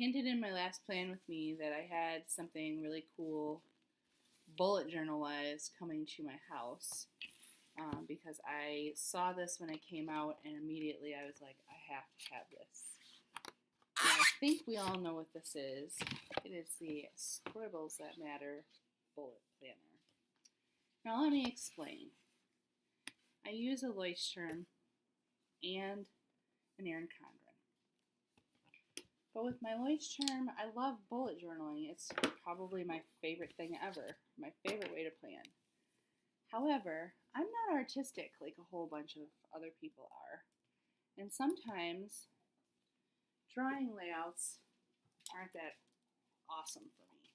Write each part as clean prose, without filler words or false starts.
hinted in my last plan with me that I had something really cool, bullet journal wise, coming to my house because I saw this when it came out, and immediately I was like, I have to have this. And I think we all know what this is. It is the Scribbles That Matter bullet planner. Now let me explain. I use a Leuchtturm and an Erin Condren. But with my Leuchtturm, I love bullet journaling. It's probably my favorite thing ever, my favorite way to plan. However, I'm not artistic like a whole bunch of other people are. And sometimes drawing layouts aren't that awesome for me.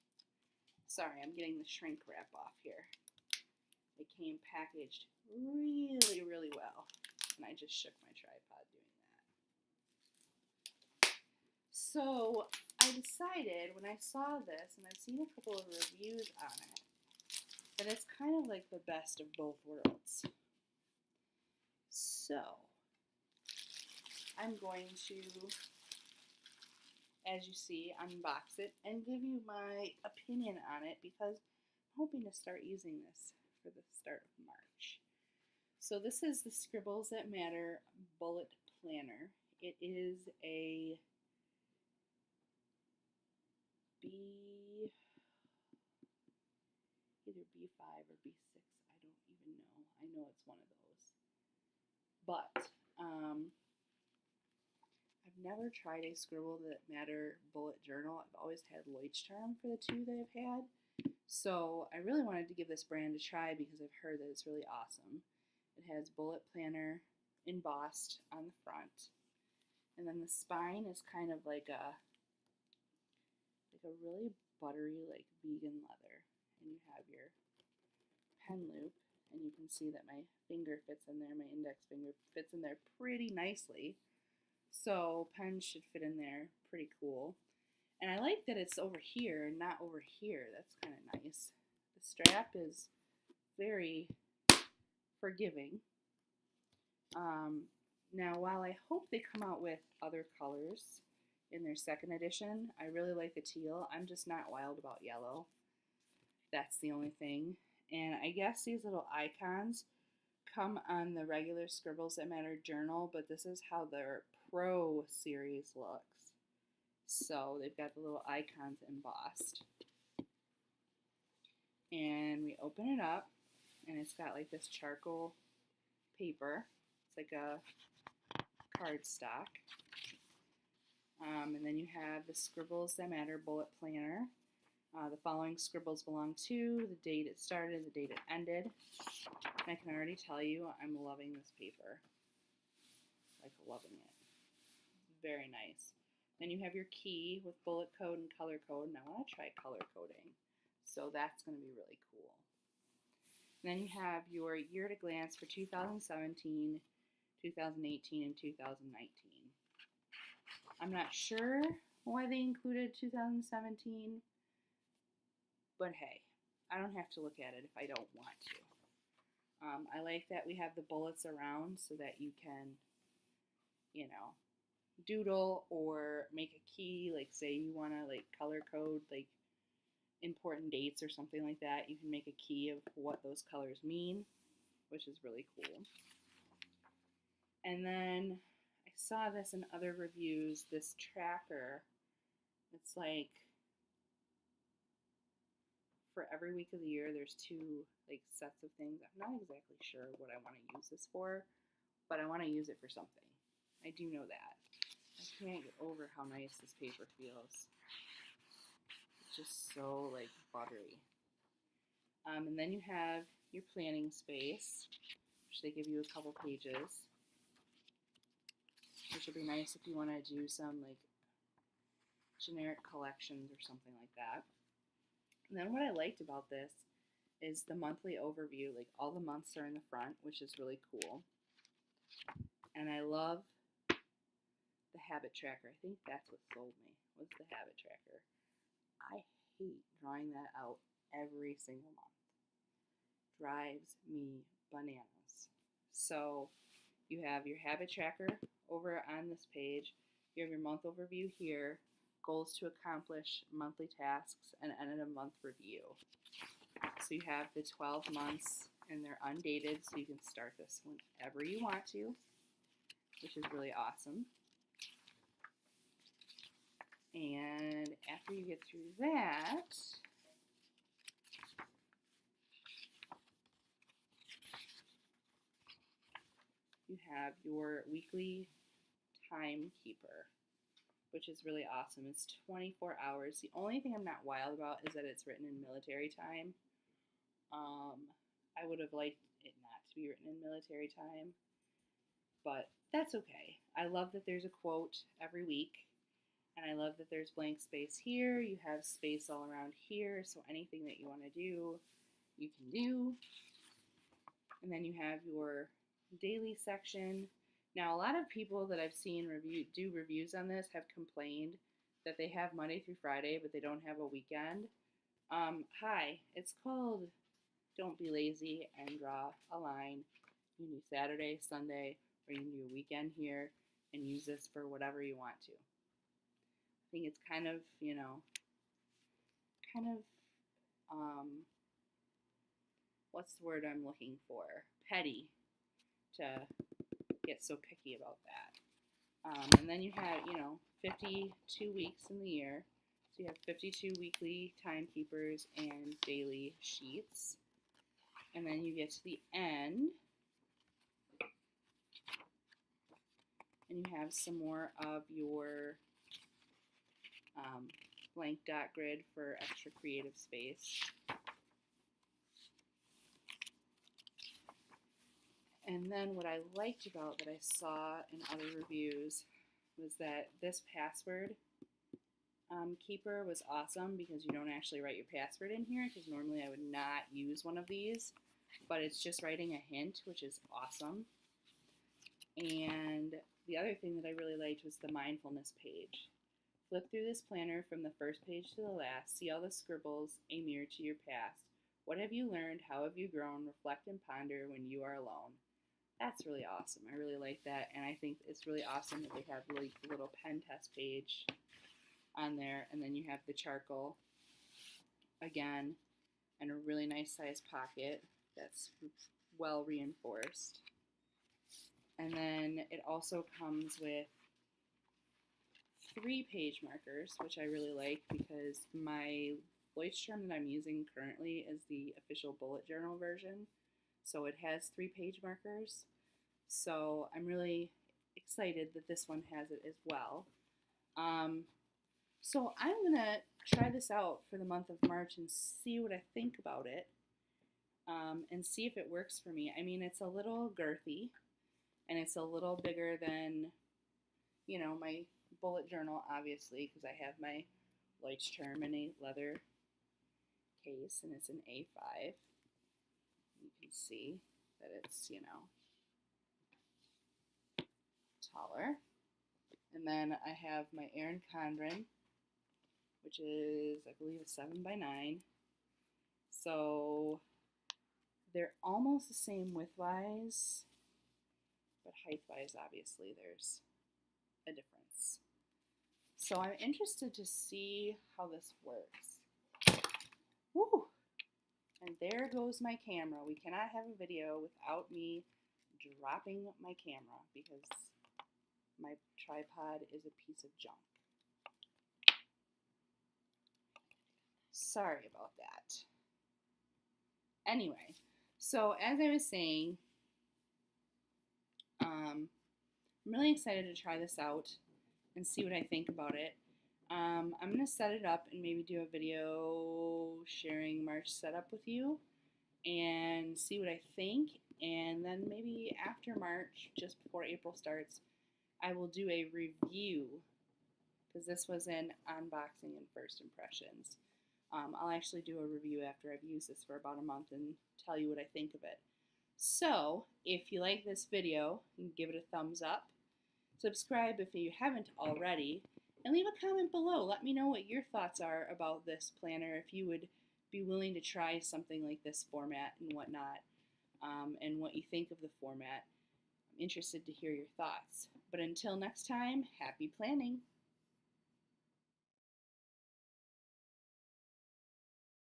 Sorry, I'm getting the shrink wrap off here. It came packaged really, really well. And I just shook my tripod doing that. So I decided when I saw this, and I've seen a couple of reviews on it, that it's kind of like the best of both worlds. So I'm going to, as you see, unbox it and give you my opinion on it because I'm hoping to start using this for the start of March. So this is the Scribbles That Matter bullet planner. It is a either B5 or B6, I don't even know. I know it's one of those. But I've never tried a Scribble That Matter bullet journal. I've always had Leuchtturm for the two that I've had. So I really wanted to give this brand a try because I've heard that it's really awesome. It has bullet planner embossed on the front. And then the spine is kind of like a really buttery, like vegan leather. And you have your pen loop, and you can see that my finger fits in there, my index finger fits in there pretty nicely. So pens should fit in there pretty cool. And I like that it's over here and not over here. That's kind of nice. The strap is very forgiving. Now, while I hope they come out with other colors in their second edition, I really like the teal. I'm just not wild about yellow. That's the only thing. And I guess these little icons come on the regular Scribbles That Matter journal, but this is how their Pro series looks. So they've got the little icons embossed. And we open it up, and it's got like this charcoal paper. It's like a cardstock. And then you have the Scribbles That Matter bullet planner. The following scribbles belong to, the date it started, the date it ended. And I can already tell you I'm loving this paper. Like loving it. Very nice. Then you have your key with bullet code and color code. And I want to try color coding. So that's going to be really cool. And then you have your year at a glance for 2017, 2018, and 2019. I'm not sure why they included 2017, but hey, I don't have to look at it if I don't want to. I like that we have the bullets around so that you can, doodle or make a key. Like say you want to like color code like important dates or something like that. You can make a key of what those colors mean, which is really cool. And then I saw this in other reviews, this tracker. It's like for every week of the year there's two like sets of things. I'm not exactly sure what I want to use this for, but I want to use it for something. I do know that. I can't get over how nice this paper feels. It's just so like buttery. And then you have your planning space, which they give you a couple pages, which would be nice if you want to do some like generic collections or something like that. And then what I liked about this is the monthly overview. Like all the months are in the front, which is really cool. And I love the habit tracker. I think that's what sold me, was the habit tracker. I hate drawing that out every single month. Drives me bananas. So you have your habit tracker over on this page. You have your month overview here. goals to accomplish, monthly tasks, and end of month review. So you have the 12 months, and they're undated, so you can start this whenever you want to, which is really awesome. And after you get through that, you have your weekly timekeeper, which is really awesome. It's 24 hours. The only thing I'm not wild about is that it's written in military time. I would have liked it not to be written in military time, but that's okay. I love that there's a quote every week, and I love that there's blank space here. You have space all around here, so anything that you want to do, you can do. And then you have your daily section. Now, a lot of people that I've seen do reviews on this have complained that they have Monday through Friday, but they don't have a weekend. Hi, it's called Don't Be Lazy and Draw a Line. You can do Saturday, Sunday, or you can do a weekend here and use this for whatever you want to. I think it's kind of, what's the word I'm looking for? Petty to get so picky about that. And then you have, 52 weeks in the year. So you have 52 weekly timekeepers and daily sheets. And then you get to the end, and you have some more of your blank dot grid for extra creative space. And then what I liked about that I saw in other reviews was that this password keeper was awesome because you don't actually write your password in here, because normally I would not use one of these, but it's just writing a hint, which is awesome. And the other thing that I really liked was the mindfulness page. Flip through this planner from the first page to the last. See all the scribbles, a mirror to your past. What have you learned? How have you grown? Reflect and ponder when you are alone. That's really awesome. I really like that, and I think it's really awesome that they have like the little pen test page on there, and then you have the charcoal again, and a really nice size pocket that's well reinforced. And then it also comes with 3 page markers, which I really like because my Leuchtturm that I'm using currently is the official bullet journal version. So it has 3 page markers. So I'm really excited that this one has it as well. So I'm going to try this out for the month of March and see what I think about it, and see if it works for me. I mean, it's a little girthy, and it's a little bigger than, my bullet journal, obviously, because I have my Leuchtturm in a leather case, and it's an A5. You can see that it's, taller. And then I have my Erin Condren, which is, I believe, a 7x9. So they're almost the same width-wise, but height-wise, obviously, there's a difference. So I'm interested to see how this works. Woo! And there goes my camera. We cannot have a video without me dropping my camera because my tripod is a piece of junk. Sorry about that. Anyway, so as I was saying, I'm really excited to try this out and see what I think about it. I'm going to set it up and maybe do a video sharing March setup with you and see what I think. And then maybe after March, just before April starts, I will do a review, because this was an unboxing and first impressions. I'll actually do a review after I've used this for about a month and tell you what I think of it. So, if you like this video, you can give it a thumbs up, subscribe if you haven't already, and leave a comment below. Let me know what your thoughts are about this planner, if you would be willing to try something like this format and whatnot, and what you think of the format. I'm interested to hear your thoughts. But until next time, happy planning!